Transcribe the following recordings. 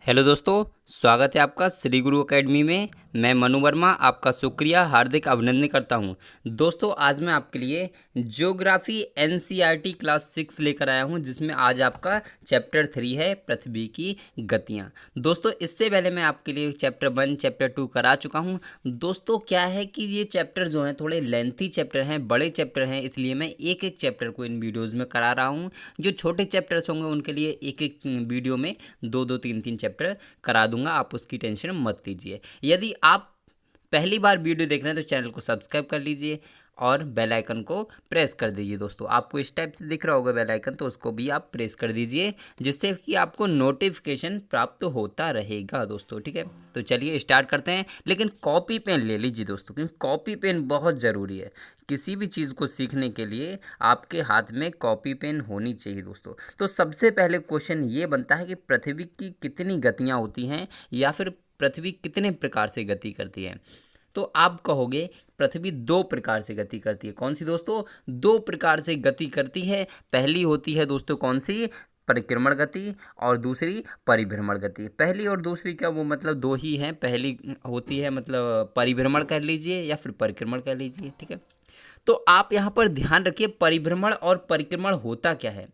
Hello दोस्तों, स्वागत है आपका श्री गुरु एकेडमी में। मैं मनु वर्मा आपका शुक्रिया हार्दिक अभिनंदन करता हूं। दोस्तों, आज मैं आपके लिए ज्योग्राफी एनसीईआरटी क्लास 6 लेकर आया हूं, जिसमें आज आपका चैप्टर 3 है पृथ्वी की गतियां। दोस्तों, इससे पहले मैं आपके लिए चैप्टर 1 चैप्टर 2 करा चुका हूं। दोस्तों, क्या है कि ये चैप्टर जो हैं थोड़े लेंथी चैप्टर हैं, बड़े चैप्टर हैं, इसलिए मैं एक एक चैप्टर को इन वीडियोज़ में करा रहा हूँ। जो छोटे चैप्टर्स होंगे उनके लिए एक एक वीडियो में दो दो तीन तीन चैप्टर करा दूंगा, आप उसकी टेंशन मत लीजिए। यदि आप पहली बार वीडियो देख रहे हैं तो चैनल को सब्सक्राइब कर लीजिए और बेल आइकन को प्रेस कर दीजिए। दोस्तों, आपको इस टाइप से दिख रहा होगा बेल आइकन, तो उसको भी आप प्रेस कर दीजिए, जिससे कि आपको नोटिफिकेशन प्राप्त होता रहेगा। दोस्तों, ठीक है, तो चलिए स्टार्ट करते हैं। लेकिन कॉपी पेन ले लीजिए दोस्तों, क्योंकि कॉपी पेन बहुत ज़रूरी है। किसी भी चीज़ को सीखने के लिए आपके हाथ में कॉपी पेन होनी चाहिए दोस्तों। तो सबसे पहले क्वेश्चन ये बनता है कि पृथ्वी की कितनी गतियाँ होती हैं, या फिर पृथ्वी कितने प्रकार से गति करती है। तो आप कहोगे पृथ्वी दो प्रकार से गति करती है। कौन सी दोस्तों? दो प्रकार से गति करती है। पहली होती है दोस्तों कौन सी? परिक्रमण गति, और दूसरी परिभ्रमण गति। पहली और दूसरी क्या वो मतलब दो ही हैं। पहली होती है मतलब परिभ्रमण कह लीजिए या फिर परिक्रमण कह लीजिए, ठीक है। तो आप यहाँ पर ध्यान रखिए, परिभ्रमण और परिक्रमण होता क्या है।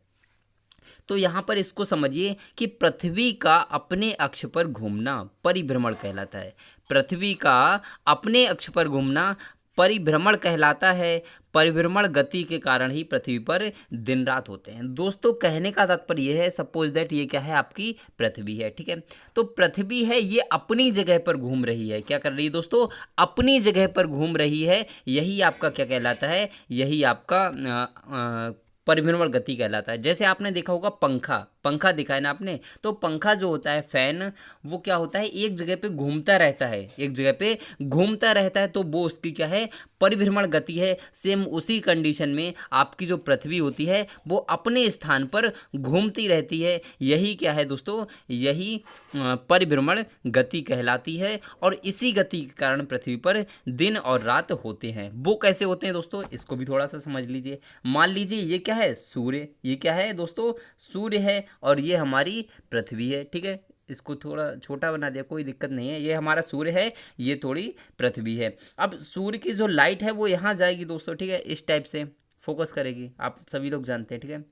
तो यहाँ पर इसको समझिए कि पृथ्वी का अपने अक्ष पर घूमना परिभ्रमण कहलाता है। पृथ्वी का अपने अक्ष पर घूमना परिभ्रमण कहलाता है। परिभ्रमण गति के कारण ही पृथ्वी पर दिन रात होते हैं। दोस्तों, कहने का तात्पर्य यह है, सपोज दैट ये क्या है, आपकी पृथ्वी है, ठीक है। तो पृथ्वी है, ये अपनी जगह पर घूम रही है। क्या कर रही है दोस्तों? अपनी जगह पर घूम रही है। यही आपका क्या कहलाता है? यही आपका परिभ्रमण गति कहलाता है। जैसे आपने देखा होगा पंखा, पंखा देखा है ना आपने, तो पंखा जो होता है, फैन, वो क्या होता है, एक जगह पे घूमता रहता है, एक जगह पे घूमता रहता है। तो वो उसकी क्या है? परिभ्रमण गति है। सेम उसी कंडीशन में आपकी जो पृथ्वी होती है वो अपने स्थान पर घूमती रहती है। यही क्या है दोस्तों? यही परिभ्रमण गति कहलाती है। और इसी गति के कारण पृथ्वी पर दिन और रात होते हैं। वो कैसे होते हैं दोस्तों, इसको भी थोड़ा सा समझ लीजिए। मान लीजिए ये क्या है? सूर्य। ये क्या है दोस्तों? सूर्य है, और ये हमारी पृथ्वी है, ठीक है। इसको थोड़ा छोटा बना दिया, कोई दिक्कत नहीं है। ये हमारा सूर्य है, ये थोड़ी पृथ्वी है। अब सूर्य की जो लाइट है वो यहाँ जाएगी दोस्तों, ठीक है, इस टाइप से फोकस करेगी, आप सभी लोग जानते हैं, ठीक है।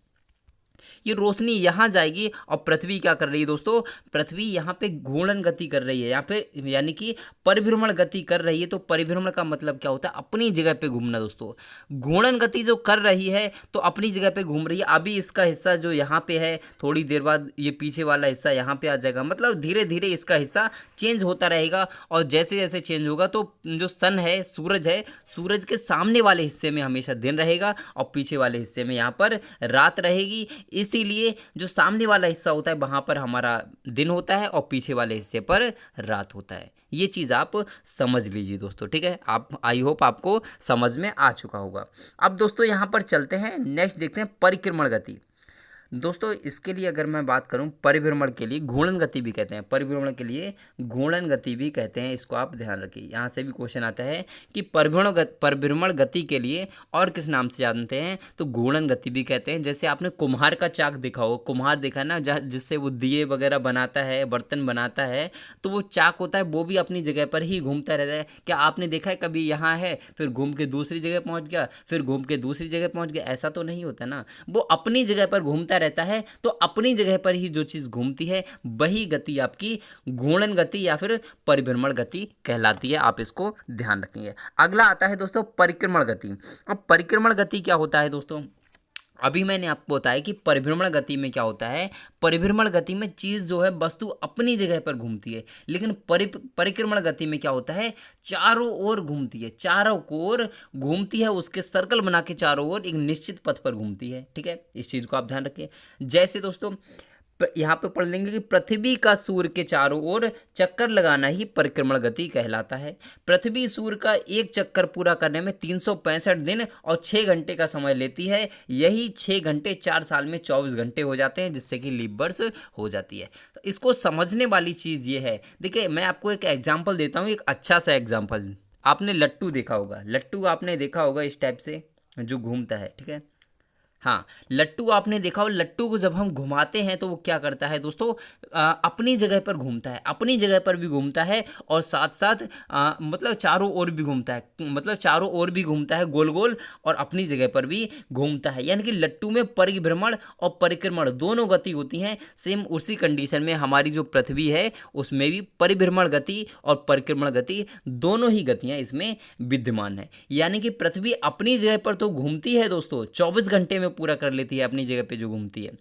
ये रोशनी यहाँ जाएगी, और पृथ्वी क्या कर रही है दोस्तों? पृथ्वी यहाँ पे घूर्णन गति कर रही है, या फिर यानी कि परिभ्रमण गति कर रही है। तो परिभ्रमण का मतलब क्या होता है? अपनी जगह पे घूमना दोस्तों। घूर्णन गति जो कर रही है तो अपनी जगह पे घूम रही है। अभी इसका हिस्सा जो यहाँ पे है, थोड़ी देर बाद ये पीछे वाला हिस्सा यहाँ पे आ जाएगा। मतलब धीरे धीरे इसका हिस्सा चेंज होता रहेगा, और जैसे जैसे चेंज होगा तो जो सन है, सूरज है, सूरज के सामने वाले हिस्से में हमेशा दिन रहेगा, और पीछे वाले हिस्से में यहाँ पर रात रहेगी। इसीलिए जो सामने वाला हिस्सा होता है वहाँ पर हमारा दिन होता है, और पीछे वाले हिस्से पर रात होता है। ये चीज़ आप समझ लीजिए दोस्तों, ठीक है। आप, आई होप आपको समझ में आ चुका होगा। अब दोस्तों यहाँ पर चलते हैं, नेक्स्ट देखते हैं परिक्रमण गति। दोस्तों, इसके लिए अगर मैं बात करूं, परिभ्रमण के लिए घूर्णन गति भी कहते हैं, परिभ्रमण के लिए घूर्णन गति भी कहते हैं। इसको आप ध्यान रखिए, यहाँ से भी क्वेश्चन आता है कि परिभ्रमण गति के लिए और किस नाम से जानते हैं, तो घूर्णन गति भी कहते हैं। जैसे आपने कुम्हार का चाक देखा हो, कुम्हार देखा है ना, जिससे वो दिए वगैरह बनाता है, बर्तन बनाता है, तो वो चाक होता है, वो भी अपनी जगह पर ही घूमता रहता है। क्या आपने देखा है कभी यहाँ है, फिर घूम के दूसरी जगह पहुँच गया, फिर घूम के दूसरी जगह पहुँच गया? ऐसा तो नहीं होता ना, वो अपनी जगह पर घूमता रहता है। तो अपनी जगह पर ही जो चीज घूमती है वही गति आपकी घूर्णन गति या फिर परिभ्रमण गति कहलाती है। आप इसको ध्यान रखेंगे। अगला आता है दोस्तों परिक्रमण गति। अब परिक्रमण गति क्या होता है दोस्तों? अभी मैंने आपको बताया कि परिभ्रमण गति में क्या होता है। परिभ्रमण गति में चीज जो है, वस्तु अपनी जगह पर घूमती है। लेकिन परिक्रमण गति में क्या होता है? चारों ओर घूमती है, चारों ओर घूमती है, उसके सर्कल बना के चारों ओर एक निश्चित पथ पर घूमती है, ठीक है। इस चीज को आप ध्यान रखिए। जैसे दोस्तों यहाँ पे पढ़ लेंगे कि पृथ्वी का सूर्य के चारों ओर चक्कर लगाना ही परिक्रमण गति कहलाता है। पृथ्वी सूर्य का एक चक्कर पूरा करने में 365 दिन और 6 घंटे का समय लेती है। यही 6 घंटे 4 साल में 24 घंटे हो जाते हैं, जिससे कि लीप वर्ष हो जाती है। तो इसको समझने वाली चीज़ ये है, देखिए मैं आपको एक एग्जाम्पल देता हूँ, एक अच्छा सा एग्जाम्पल। आपने लट्टू देखा होगा, लट्टू आपने देखा होगा इस टाइप से जो घूमता है, ठीक है। हाँ, लट्टू आपने देखा हो, लट्टू को जब हम घुमाते हैं तो वो क्या करता है दोस्तों, अपनी जगह पर घूमता है, अपनी जगह पर भी घूमता है और साथ साथ मतलब चारों ओर भी घूमता है, मतलब चारों ओर भी घूमता है गोल गोल, और अपनी जगह पर भी घूमता है। यानी कि लट्टू में परिभ्रमण और परिक्रमण दोनों गति होती हैं। सेम उसी कंडीशन में हमारी जो पृथ्वी है उसमें भी परिभ्रमण गति और परिक्रमण गति दोनों ही गतियां इसमें विद्यमान है। यानी कि पृथ्वी अपनी जगह पर तो घूमती है दोस्तों, 24 घंटे में पूरा कर लेती है अपनी जगह पे जो घूमती है,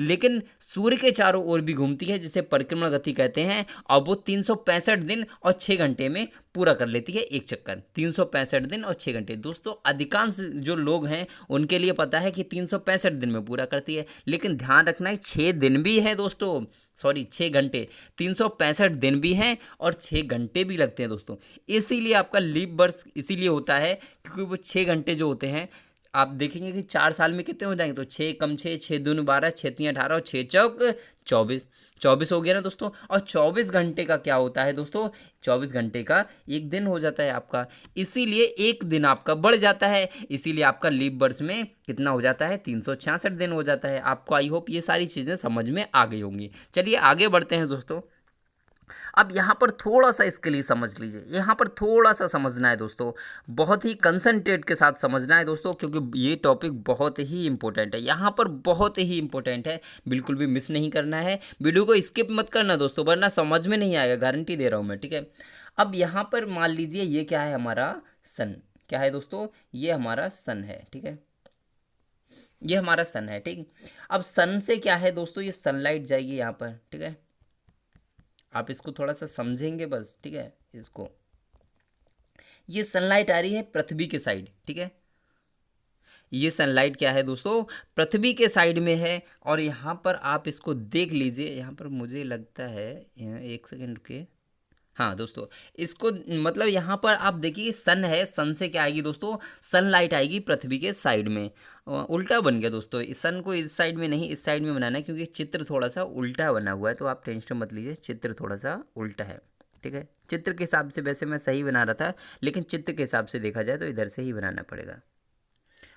लेकिन सूर्य के चारों ओर भी घूमती है जिसे परिक्रमण गति कहते हैं, और वो 365 दिन और 6 घंटे में पूरा कर लेती है एक चक्कर। 365 दिन और 6 घंटे दोस्तों, अधिकांश जो लोग हैं उनके लिए पता है कि 365 दिन में पूरा करती है, लेकिन ध्यान रखना है 6 दिन भी है दोस्तों, सॉरी 6 घंटे, 365 दिन भी हैं और 6 घंटे भी लगते हैं दोस्तों। इसीलिए आपका लीप वर्ष इसीलिए होता है क्योंकि वो 6 घंटे जो होते हैं, आप देखेंगे कि 4 साल में कितने हो जाएंगे, तो 6 कम 6, 6 दूनी 12, 6 तीन 18 और 6 चौक 24, 24 हो गया ना दोस्तों। और 24 घंटे का क्या होता है दोस्तों, 24 घंटे का एक दिन हो जाता है आपका, इसीलिए एक दिन आपका बढ़ जाता है, इसीलिए आपका लीप वर्ष में कितना हो जाता है, 366 दिन हो जाता है। आपको आई होप ये सारी चीज़ें समझ में आ गई होंगी। चलिए आगे बढ़ते हैं दोस्तों। अब यहाँ पर थोड़ा सा इसके लिए समझ लीजिए, यहाँ पर थोड़ा सा समझना है दोस्तों, बहुत ही कंसंट्रेट के साथ समझना है दोस्तों, क्योंकि ये टॉपिक बहुत ही इंपॉर्टेंट है, यहाँ पर बहुत ही इंपॉर्टेंट है, बिल्कुल भी मिस नहीं करना है। वीडियो को स्किप मत करना दोस्तों, वरना समझ में नहीं आएगा, गारंटी दे रहा हूँ मैं, ठीक है। अब यहाँ पर मान लीजिए ये क्या है, हमारा सन, क्या है दोस्तों, ये हमारा सन है, ठीक है, ये हमारा सन है, ठीक। अब सन से क्या है दोस्तों, ये सनलाइट जाएगी यहाँ पर, ठीक है, आप इसको थोड़ा सा समझेंगे बस, ठीक है। इसको, ये सनलाइट आ रही है पृथ्वी के साइड, ठीक है, ये सनलाइट क्या है दोस्तों, पृथ्वी के साइड में है। और यहाँ पर आप इसको देख लीजिए, यहाँ पर मुझे लगता है, एक सेकेंड के, हाँ दोस्तों, इसको मतलब यहाँ पर आप देखिए सन है, सन से क्या आएगी दोस्तों, सनलाइट आएगी पृथ्वी के साइड में। उल्टा बन गया दोस्तों, इस सन को इस साइड में नहीं इस साइड में बनाना है, क्योंकि चित्र थोड़ा सा उल्टा बना हुआ है, तो आप टेंशन मत लीजिए, चित्र थोड़ा सा उल्टा है, ठीक है। चित्र के हिसाब से वैसे मैं सही बना रहा था, लेकिन चित्र के हिसाब से देखा जाए तो इधर से ही बनाना पड़ेगा।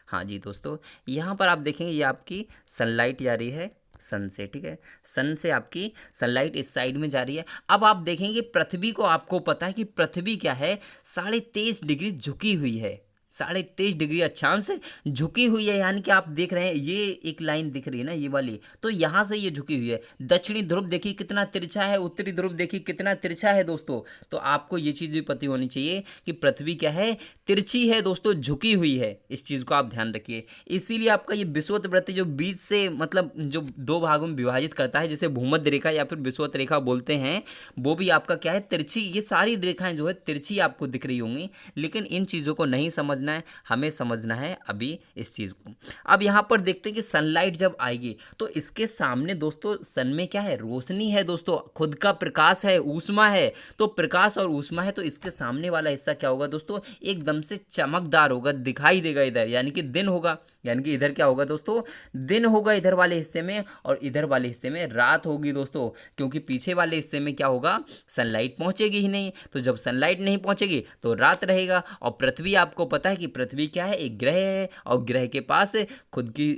हाँ जी दोस्तों, यहाँ पर आप देखेंगे ये आपकी सनलाइट जा रही है सन से, ठीक है, सन से आपकी सनलाइट इस साइड में जा रही है। अब आप देखेंगे पृथ्वी को, आपको पता है कि पृथ्वी क्या है, 23.5 डिग्री झुकी हुई है, 23.5 डिग्री अक्षांश झुकी हुई है। यानी कि आप देख रहे हैं ये एक लाइन दिख रही है ना, ये वाली, तो यहाँ से ये झुकी हुई है। दक्षिणी ध्रुव देखिए कितना तिरछा है, उत्तरी ध्रुव देखिए कितना तिरछा है दोस्तों। तो आपको ये चीज़ भी पता होनी चाहिए कि पृथ्वी क्या है, तिरछी है दोस्तों, झुकी हुई है, इस चीज़ को आप ध्यान रखिए। इसीलिए आपका ये विषुवत जो बीच से मतलब जो 2 भागों में विभाजित करता है, जिसे भूमध्य रेखा या फिर विषुवत रेखा बोलते हैं, वो भी आपका क्या है, तिरछी। ये सारी रेखाएं जो है तिरछी आपको दिख रही होंगी, लेकिन इन चीज़ों को नहीं समझना है, हमें समझना है अभी इस चीज़ को। अब यहाँ पर देखते हैं कि सनलाइट जब आएगी तो इसके सामने दोस्तों सन में क्या है, रोशनी है दोस्तों, खुद का प्रकाश है, ऊष्मा है। तो प्रकाश और ऊष्मा है, तो इसके सामने वाला हिस्सा क्या होगा दोस्तों, एकदम से चमकदार होगा, दिखाई देगा इधर, यानी कि दिन होगा। यानी कि इधर क्या होगा दोस्तों, दिन होगा इधर वाले हिस्से में, और इधर वाले हिस्से में रात होगी दोस्तों, क्योंकि पीछे वाले हिस्से में क्या होगा, सनलाइट पहुंचेगी ही नहीं। तो जब सनलाइट नहीं पहुंचेगी तो रात रहेगा। और पृथ्वी, आपको पता है कि पृथ्वी क्या है, एक ग्रह है, और ग्रह के पास खुद की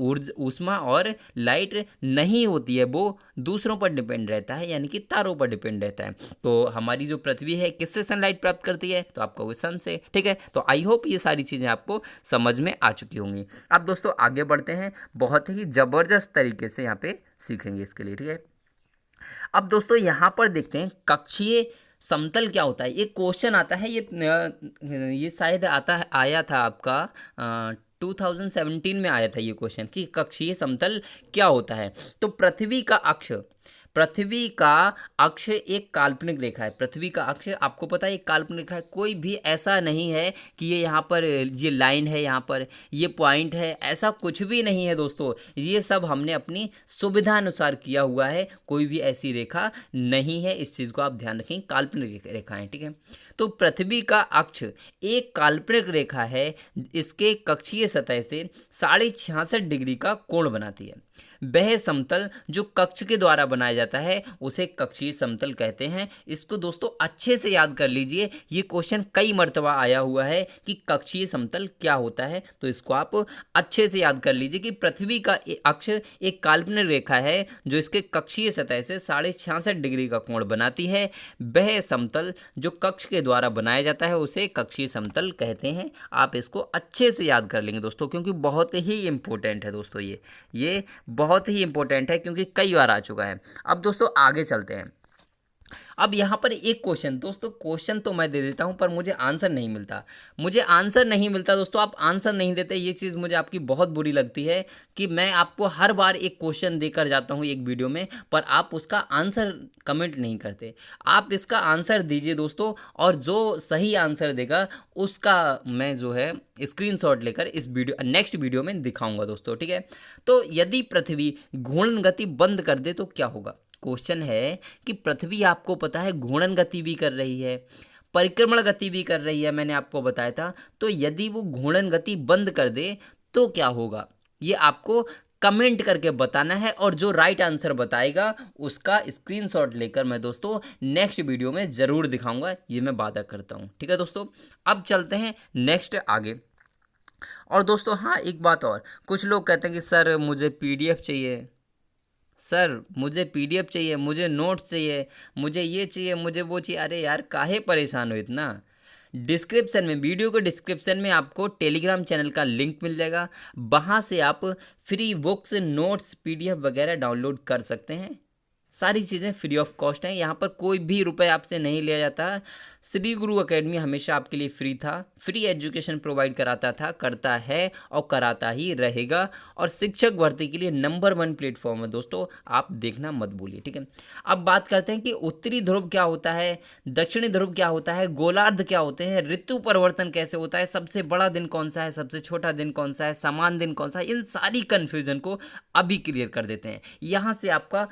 ऊर्जा, ऊष्मा और लाइट नहीं होती है, वो दूसरों पर डिपेंड रहता है, यानी कि तारों पर डिपेंड रहता है। तो हमारी जो पृथ्वी है किससे सनलाइट प्राप्त करती है, तो आपका वो सन से, ठीक है। तो आई होप ये सारी चीज़ें आपको समझ में आ चुकी होंगी। अब दोस्तों आगे बढ़ते हैं, बहुत ही ज़बरदस्त तरीके से यहाँ पे सीखेंगे इसके लिए, ठीक है। अब दोस्तों यहाँ पर देखते हैं कक्षीय समतल क्या होता है। एक क्वेश्चन आता है, ये शायद आया था आपका 2017 में आया था ये क्वेश्चन कि कक्षीय समतल क्या होता है। तो पृथ्वी का अक्ष एक काल्पनिक रेखा है। पृथ्वी का अक्ष आपको पता है एक काल्पनिक रेखा है, कोई भी ऐसा नहीं है कि ये यहाँ पर ये लाइन है, यहाँ पर ये पॉइंट है, ऐसा कुछ भी नहीं है दोस्तों। ये सब हमने अपनी सुविधा अनुसार किया हुआ है, कोई भी ऐसी रेखा नहीं है, इस चीज़ को आप ध्यान रखें, काल्पनिक रेखा है, ठीक है। तो पृथ्वी का अक्ष एक काल्पनिक रेखा है, इसके कक्षीय सतह से 66.5 डिग्री का कोण बनाती है। वह समतल जो कक्ष के द्वारा बनाया जाता है उसे कक्षीय समतल कहते हैं। इसको दोस्तों अच्छे से याद कर लीजिए, ये क्वेश्चन कई मर्तबा आया हुआ है कि कक्षीय समतल क्या होता है, तो इसको आप अच्छे से याद कर लीजिए कि पृथ्वी का अक्ष एक काल्पनिक रेखा है जो इसके कक्षीय सतह से 66.5 डिग्री का कोण बनाती है। वह समतल जो कक्ष के द्वारा बनाया जाता है उसे कक्षीय समतल कहते हैं। आप इसको अच्छे से याद कर लेंगे दोस्तों, क्योंकि बहुत ही इंपॉर्टेंट है दोस्तों, ये बहुत ही इंपॉर्टेंट है क्योंकि कई बार आ चुका है। अब दोस्तों आगे चलते हैं। अब यहाँ पर एक क्वेश्चन दोस्तों, क्वेश्चन तो मैं दे देता हूँ पर मुझे आंसर नहीं मिलता दोस्तों। आप आंसर नहीं देते, ये चीज़ मुझे आपकी बहुत बुरी लगती है कि मैं आपको हर बार एक क्वेश्चन देकर जाता हूँ एक वीडियो में, पर आप उसका आंसर कमेंट नहीं करते। आप इसका आंसर दीजिए दोस्तों, और जो सही आंसर देगा उसका मैं जो है स्क्रीनशॉट लेकर इस वीडियो नेक्स्ट वीडियो में दिखाऊंगा दोस्तों, ठीक है। तो यदि पृथ्वी घूर्णन गति बंद कर दे तो क्या होगा। क्वेश्चन है कि पृथ्वी आपको पता है घूर्णन गति भी कर रही है, परिक्रमण गति भी कर रही है, मैंने आपको बताया था। तो यदि वो घूर्णन गति बंद कर दे तो क्या होगा, ये आपको कमेंट करके बताना है, और जो राइट आंसर बताएगा उसका स्क्रीनशॉट लेकर मैं दोस्तों नेक्स्ट वीडियो में ज़रूर दिखाऊंगा, ये मैं वादा करता हूँ, ठीक है दोस्तों। अब चलते हैं नेक्स्ट आगे। और दोस्तों हाँ, एक बात और, कुछ लोग कहते हैं कि सर मुझे पीडीएफ चाहिए, सर मुझे पीडीएफ चाहिए, मुझे नोट्स चाहिए, मुझे ये चाहिए, मुझे वो चाहिए। अरे यार काहे परेशान हो इतना। डिस्क्रिप्शन में, वीडियो के डिस्क्रिप्शन में आपको टेलीग्राम चैनल का लिंक मिल जाएगा, वहाँ से आप फ्री बुक्स, नोट्स, पीडीएफ वगैरह डाउनलोड कर सकते हैं। सारी चीज़ें फ्री ऑफ कॉस्ट हैं, यहाँ पर कोई भी रुपए आपसे नहीं लिया जाता। श्री गुरु एकेडमी हमेशा आपके लिए फ्री था, फ्री एजुकेशन प्रोवाइड कराता था, करता है और कराता ही रहेगा, और शिक्षक भर्ती के लिए नंबर 1 प्लेटफॉर्म है दोस्तों, आप देखना मत भूलिए, ठीक है। अब बात करते हैं कि उत्तरी ध्रुव क्या होता है, दक्षिणी ध्रुव क्या होता है, गोलार्ध क्या होते हैं, ऋतु परिवर्तन कैसे होता है, सबसे बड़ा दिन कौन सा है, सबसे छोटा दिन कौन सा है, समान दिन कौन सा है, इन सारी कन्फ्यूजन को अभी क्लियर कर देते हैं। यहाँ से आपका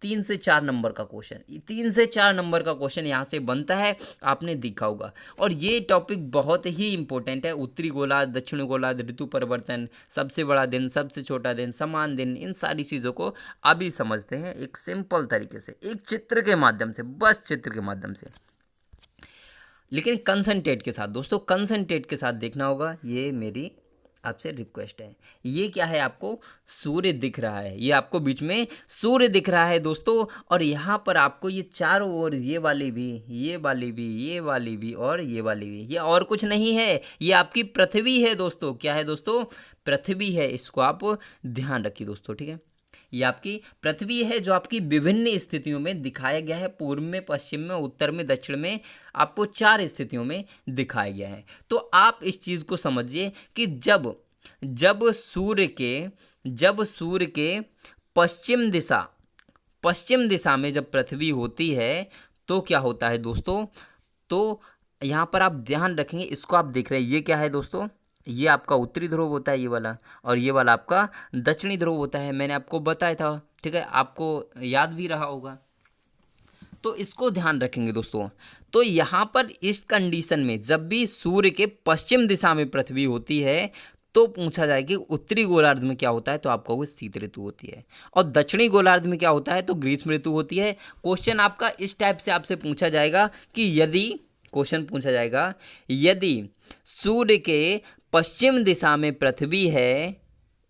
3 से 4 नंबर का क्वेश्चन, 3 से 4 नंबर का क्वेश्चन यहाँ से बनता है, आपने देखा होगा। और ये टॉपिक बहुत ही इंपॉर्टेंट है, उत्तरी गोलार्ध, दक्षिणी गोलार्ध, ऋतु परिवर्तन, सबसे बड़ा दिन, सबसे छोटा दिन, समान दिन, इन सारी चीज़ों को अभी समझते हैं एक सिंपल तरीके से, एक चित्र के माध्यम से, बस चित्र के माध्यम से, लेकिन कंसंट्रेट के साथ दोस्तों, कंसंट्रेट के साथ देखना होगा। ये मेरी आपसे रिक्वेस्ट है। ये क्या है, आपको सूर्य दिख रहा है, ये आपको बीच में सूर्य दिख रहा है दोस्तों, और यहाँ पर आपको ये चारों ओर, ये वाली भी, ये वाली भी, ये वाली भी और ये वाली भी, ये और कुछ नहीं है, ये आपकी पृथ्वी है दोस्तों। क्या है दोस्तों, पृथ्वी है, इसको आप ध्यान रखिए दोस्तों, ठीक है। ये आपकी पृथ्वी है जो आपकी विभिन्न स्थितियों में दिखाया गया है, पूर्व में, पश्चिम में, उत्तर में, दक्षिण में, आपको 4 स्थितियों में दिखाया गया है। तो आप इस चीज़ को समझिए कि जब जब सूर्य के पश्चिम दिशा में जब पृथ्वी होती है तो क्या होता है दोस्तों, तो यहाँ पर आप ध्यान रखेंगे, इसको आप देख रहे हैं, ये क्या है दोस्तों, ये आपका उत्तरी ध्रुव होता है ये वाला, और ये वाला आपका दक्षिणी ध्रुव होता है, मैंने आपको बताया था, ठीक है, आपको याद भी रहा होगा। तो इसको ध्यान रखेंगे दोस्तों। तो यहाँ पर इस कंडीशन में जब भी सूर्य के पश्चिम दिशा में पृथ्वी होती है तो पूछा जाए कि उत्तरी गोलार्ध में क्या होता है, तो आपका वो शीत ऋतु होती है, और दक्षिणी गोलार्ध में क्या होता है, तो ग्रीष्म ऋतु होती है। क्वेश्चन आपका इस टाइप से आपसे पूछा जाएगा कि यदि सूर्य के पश्चिम दिशा में पृथ्वी है,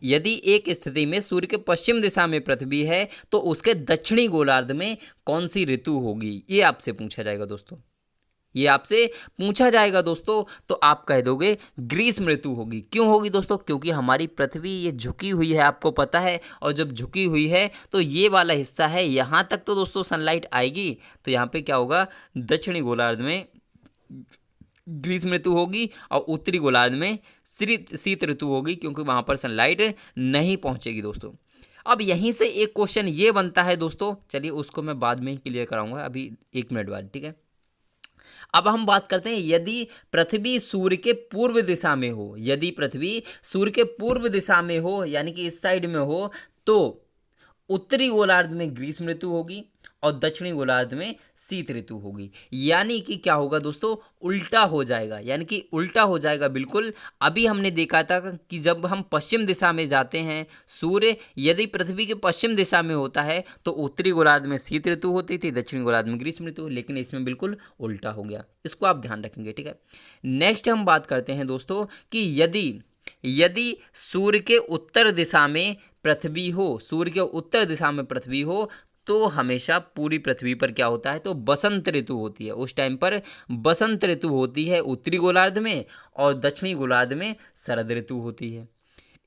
यदि एक स्थिति में सूर्य के पश्चिम दिशा में पृथ्वी है तो उसके दक्षिणी गोलार्ध में कौन सी ऋतु होगी, ये आपसे पूछा जाएगा दोस्तों, ये आपसे पूछा जाएगा दोस्तों। तो आप कह दोगे ग्रीष्म ऋतु होगी। क्यों होगी दोस्तों, क्योंकि हमारी पृथ्वी ये झुकी हुई है, आपको पता है, और जब झुकी हुई है तो ये वाला हिस्सा है, यहाँ तक तो दोस्तों सनलाइट आएगी, तो यहाँ पे क्या होगा, दक्षिणी गोलार्ध में ग्रीष्म ऋतु होगी और उत्तरी गोलार्ध में शीत ऋतु होगी, क्योंकि वहाँ पर सनलाइट नहीं पहुँचेगी दोस्तों। अब यहीं से एक क्वेश्चन ये बनता है दोस्तों, चलिए उसको मैं बाद में ही क्लियर कराऊंगा, अभी 1 मिनट बाद, ठीक है। अब हम बात करते हैं, यदि पृथ्वी सूर्य के पूर्व दिशा में हो, यदि पृथ्वी सूर्य के पूर्व दिशा में हो, यानी कि इस साइड में हो, तो उत्तरी गोलार्ध में ग्रीष्म ऋतु होगी और दक्षिणी गोलार्ध में शीत ऋतु होगी। यानी कि क्या होगा दोस्तों, उल्टा हो जाएगा, यानी कि उल्टा हो जाएगा बिल्कुल। अभी हमने देखा था कि जब हम पश्चिम दिशा में जाते हैं, सूर्य यदि पृथ्वी के पश्चिम दिशा में होता है तो उत्तरी गोलार्ध में शीत ऋतु होती थी, दक्षिणी गोलार्ध में ग्रीष्म ऋतु, लेकिन इसमें बिल्कुल उल्टा हो गया। इसको आप ध्यान रखेंगे, ठीक है। नेक्स्ट हम बात करते हैं दोस्तों कि यदि यदि सूर्य के उत्तर दिशा में पृथ्वी हो, सूर्य के उत्तर दिशा में पृथ्वी हो, तो हमेशा पूरी पृथ्वी पर क्या होता है, तो बसंत ऋतु होती है। उस टाइम पर बसंत ऋतु होती है उत्तरी गोलार्ध में और दक्षिणी गोलार्ध में शरद ऋतु होती है।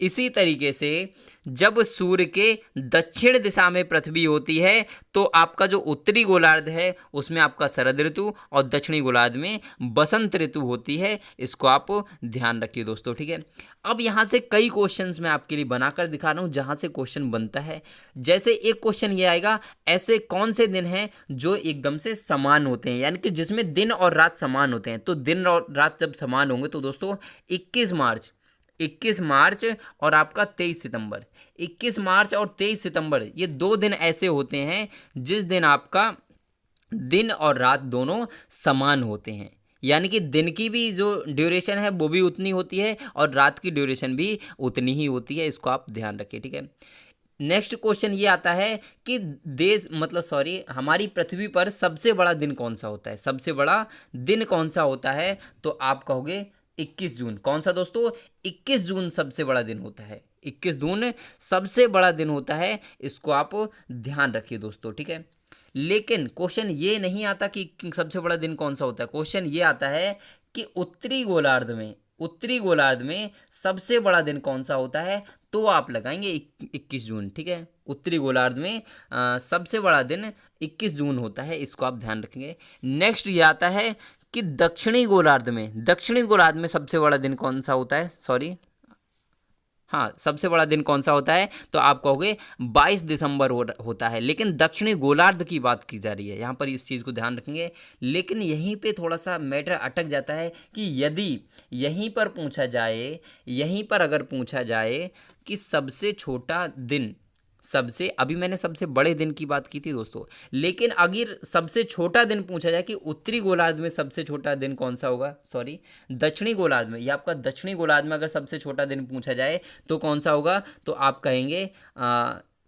इसी तरीके से जब सूर्य के दक्षिण दिशा में पृथ्वी होती है तो आपका जो उत्तरी गोलार्ध है उसमें आपका शरद ऋतु और दक्षिणी गोलार्ध में बसंत ऋतु होती है। इसको आप ध्यान रखिए दोस्तों, ठीक है। अब यहाँ से कई क्वेश्चंस मैं आपके लिए बनाकर दिखा रहा हूँ जहाँ से क्वेश्चन बनता है। जैसे एक क्वेश्चन ये आएगा, ऐसे कौन से दिन हैं जो एकदम से समान होते हैं, यानी कि जिसमें दिन और रात समान होते हैं। तो दिन और रात जब समान होंगे तो दोस्तों 21 मार्च और आपका 23 सितंबर, 21 मार्च और 23 सितंबर ये 2 दिन ऐसे होते हैं जिस दिन आपका दिन और रात दोनों समान होते हैं। यानी कि दिन की भी जो ड्यूरेशन है वो भी उतनी होती है और रात की ड्यूरेशन भी उतनी ही होती है। इसको आप ध्यान रखिए, ठीक है। नेक्स्ट क्वेश्चन ये आता है कि हमारी पृथ्वी पर सबसे बड़ा दिन कौन सा होता है, सबसे बड़ा दिन कौन सा होता है। तो आप कहोगे 21 जून। कौन सा दोस्तों, 21 जून सबसे बड़ा दिन होता है। 21 जून सबसे बड़ा दिन होता है। इसको आप ध्यान रखिए दोस्तों, ठीक है। लेकिन क्वेश्चन ये नहीं आता कि सबसे बड़ा दिन कौन सा होता है। क्वेश्चन ये आता है कि उत्तरी गोलार्ध में सबसे बड़ा दिन कौन सा होता है। तो आप लगाएंगे 21 जून, ठीक है। उत्तरी गोलार्ध में सबसे बड़ा दिन 21 जून होता है। इसको आप ध्यान रखेंगे। नेक्स्ट ये आता है कि दक्षिणी गोलार्ध में सबसे बड़ा दिन कौन सा होता है, सबसे बड़ा दिन कौन सा होता है। तो आप कहोगे 22 दिसंबर होता है। लेकिन दक्षिणी गोलार्ध की बात की जा रही है, यहाँ पर इस चीज़ को ध्यान रखेंगे। लेकिन यहीं पे थोड़ा सा मैटर अटक जाता है कि यदि यहीं पर अगर पूछा जाए कि सबसे छोटा दिन, अभी मैंने सबसे बड़े दिन की बात की थी दोस्तों, लेकिन अगर सबसे छोटा दिन पूछा जाए कि उत्तरी गोलार्ध में सबसे छोटा दिन कौन सा होगा, दक्षिणी गोलार्ध में, या आपका दक्षिणी गोलार्ध में अगर सबसे छोटा दिन पूछा जाए तो कौन सा होगा। तो आप कहेंगे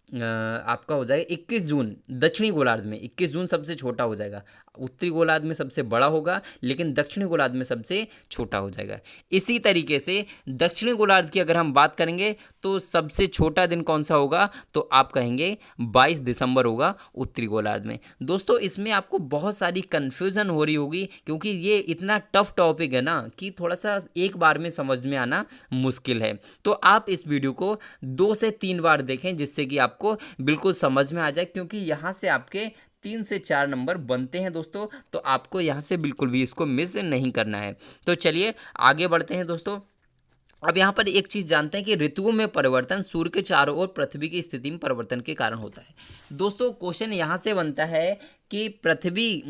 आपका हो जाएगा 21 जून। दक्षिणी गोलार्ध में 21 जून सबसे छोटा हो जाएगा, उत्तरी गोलार्ध में सबसे बड़ा होगा, लेकिन दक्षिणी गोलार्ध में सबसे छोटा हो जाएगा। इसी तरीके से दक्षिणी गोलार्ध की अगर हम बात करेंगे तो सबसे छोटा दिन कौन सा होगा। तो आप कहेंगे 22 दिसंबर होगा उत्तरी गोलार्ध में। दोस्तों इसमें आपको बहुत सारी कन्फ्यूज़न हो रही होगी क्योंकि ये इतना टफ टॉपिक है ना कि थोड़ा सा एक बार में समझ में आना मुश्किल है। तो आप इस वीडियो को 2 से 3 बार देखें जिससे कि आपको बिल्कुल समझ में आ जाए, क्योंकि यहाँ से आपके 3 से 4 नंबर बनते हैं दोस्तों। तो आपको यहाँ से बिल्कुल भी इसको मिस नहीं करना है। तो चलिए आगे बढ़ते हैं दोस्तों। अब यहाँ पर एक चीज़ जानते हैं कि ऋतुओं में परिवर्तन सूर्य के चारों ओर पृथ्वी की स्थिति में परिवर्तन के कारण होता है। दोस्तों क्वेश्चन यहाँ से बनता है कि पृथ्वी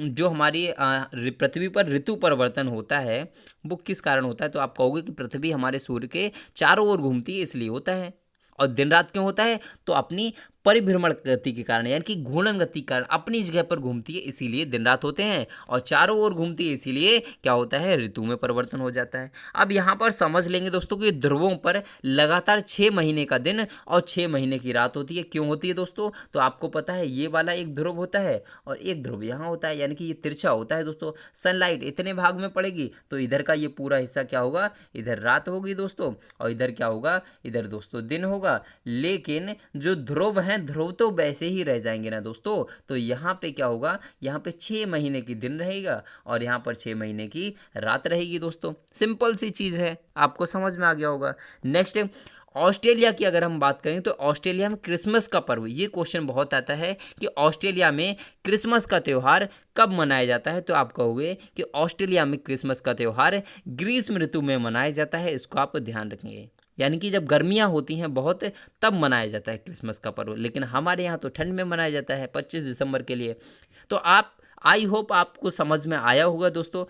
पर ऋतु परिवर्तन होता है वो किस कारण होता है। तो आप कहोगे कि पृथ्वी हमारे सूर्य के चारों ओर घूमती है इसलिए होता है। और दिन रात क्यों होता है, तो अपनी परिभ्रमण गति के कारण, यानी कि घूर्णन गति के कारण अपनी जगह पर घूमती है इसीलिए दिन रात होते हैं, और चारों ओर घूमती है इसीलिए क्या होता है, ऋतु में परिवर्तन हो जाता है। अब यहाँ पर समझ लेंगे दोस्तों कि ध्रुवों पर लगातार 6 महीने का दिन और 6 महीने की रात होती है। क्यों होती है दोस्तों, तो आपको पता है ये वाला एक ध्रुव होता है और एक ध्रुव यहाँ होता है, यानी कि ये तिरछा होता है दोस्तों। सनलाइट इतने भाग में पड़ेगी तो इधर का ये पूरा हिस्सा क्या होगा, इधर रात होगी दोस्तों, और इधर क्या होगा, इधर दोस्तों दिन होगा। लेकिन जो ध्रुव हैं, ध्रुव तो वैसे ही रह जाएंगे ना दोस्तों। तो यहाँ पे क्या होगा, यहाँ पे 6 महीने की दिन रहेगा और यहाँ पर 6 महीने की रात रहेगी दोस्तों। सिंपल सी चीज़ है, आपको समझ में आ गया होगा। नेक्स्ट ऑस्ट्रेलिया की अगर हम बात करें तो ऑस्ट्रेलिया में क्रिसमस का पर्व, ये क्वेश्चन बहुत आता है कि ऑस्ट्रेलिया में क्रिसमस का त्यौहार कब मनाया जाता है। तो आप कहोगे कि ऑस्ट्रेलिया में क्रिसमस का त्यौहार ग्रीष्म ऋतु में मनाया जाता है। इसको आप ध्यान रखेंगे, यानी कि जब गर्मियाँ होती हैं बहुत तब मनाया जाता है क्रिसमस का पर्व, लेकिन हमारे यहाँ तो ठंड में मनाया जाता है 25 दिसंबर के लिए। तो आई होप आपको समझ में आया होगा दोस्तों।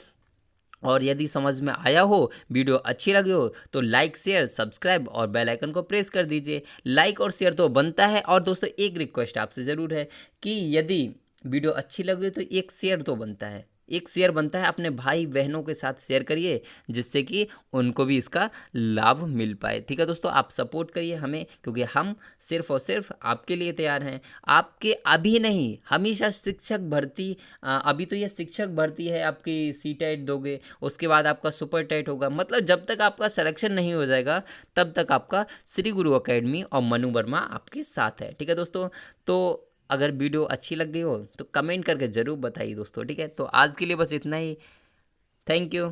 और यदि समझ में आया हो, वीडियो अच्छी लगी हो, तो लाइक शेयर सब्सक्राइब और बेल आइकन को प्रेस कर दीजिए। लाइक और शेयर तो बनता है। और दोस्तों एक रिक्वेस्ट आपसे ज़रूर है कि यदि वीडियो अच्छी लगी हो तो एक शेयर तो बनता है, एक शेयर बनता है, अपने भाई बहनों के साथ शेयर करिए, जिससे कि उनको भी इसका लाभ मिल पाए। ठीक है दोस्तों, आप सपोर्ट करिए हमें, क्योंकि हम सिर्फ और सिर्फ आपके लिए तैयार हैं। आपके अभी नहीं, हमेशा शिक्षक भर्ती, अभी तो ये शिक्षक भर्ती है, आपकी सी टेट दोगे, उसके बाद आपका सुपर टेट होगा, मतलब जब तक आपका सिलेक्शन नहीं हो जाएगा तब तक आपका श्री गुरु एकेडमी और मनु वर्मा आपके साथ है। ठीक है दोस्तों, तो अगर वीडियो अच्छी लग गई हो तो कमेंट करके ज़रूर बताइए दोस्तों। ठीक है, तो आज के लिए बस इतना ही। Thank you.